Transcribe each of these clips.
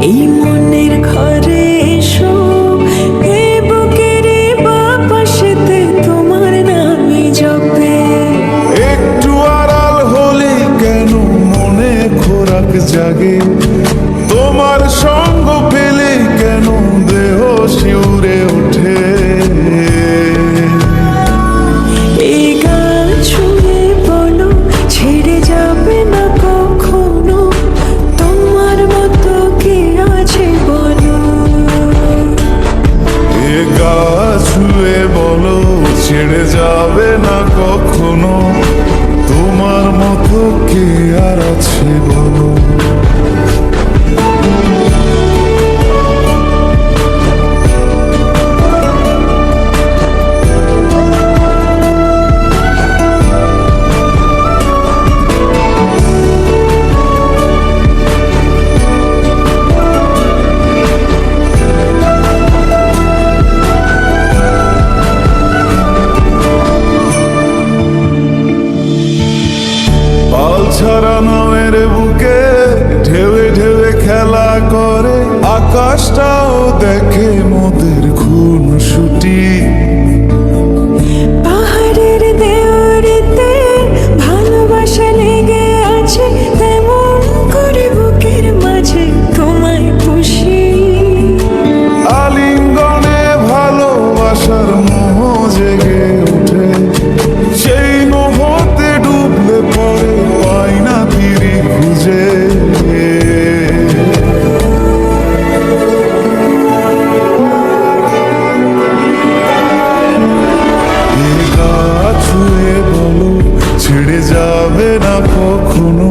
এই মনের ঘরে এসো, এই বুকের বাপাশেতে তোমার নামই জপে। একটু আড়াল হলে কেন মনে খোরাক জাগে, তোমার সঙ্গ পেলে কেন দেহ শিউরে ওঠে। এই গান ছুঁয়ে বলো ছেড়ে যাবে না কখনো, তোমার মতো কে আছে বলো। এ গা ছুঁয়ে বলো ছেড়ে যাবে না কখনো, তোমার মতো কে আর আছে বলো। ছাড়া নামের বুকে ঢেউে ঢেউে খেলা করে, আকাশটাও দেখে মোদের খুনসুটি। পাহাড়ের দেওয়ারিতে ভালোবাসা লেগে আছে, তেমন করে বুকের মাঝে তোমায় পুষি। আলিঙ্গনে ভালোবাসার মোহ জেগে ওঠে, সেই মোহতে ডুবলে পরে পাই না ফিরি খুঁজে। ছুঁয়ে বলো ছেড়ে যাবে না কখনো,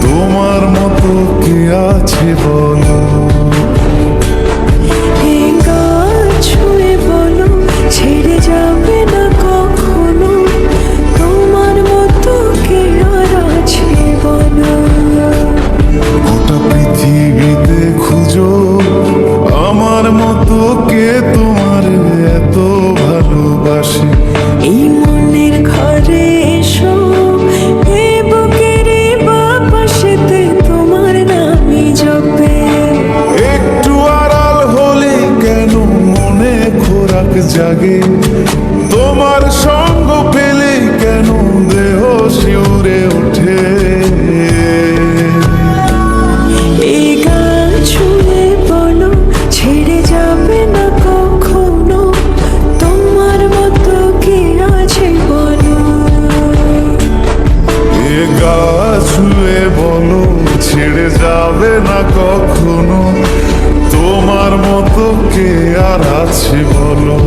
তোমার মতো কে আছে বলো। এই গান ছুঁয়ে বলো ছেড়ে যাবে না কখনো, তোমার মতো কে আর আছে বলো। গোটা পৃথিবীতে খুঁজো আমার মতো কে তোমার এত ভালোবাসে। এই মনের ঘরে এসো, এই বুকের বাপাশেতে তোমার নামই জপে। একটু আড়াল হলে কেন মনে খোরাক জাগে, তোমার সঙ্গ পেলে কেন দেহ শিউরে ওঠে। এই গান ছুঁয়ে বলো ছেড়ে যাবে না কখনো, তোমার মতো কে আছে বলো। এ গা ছুঁয়ে বলো ছেড়ে যাবে না কখনো, তোমার মতো কে আর আছে বলো।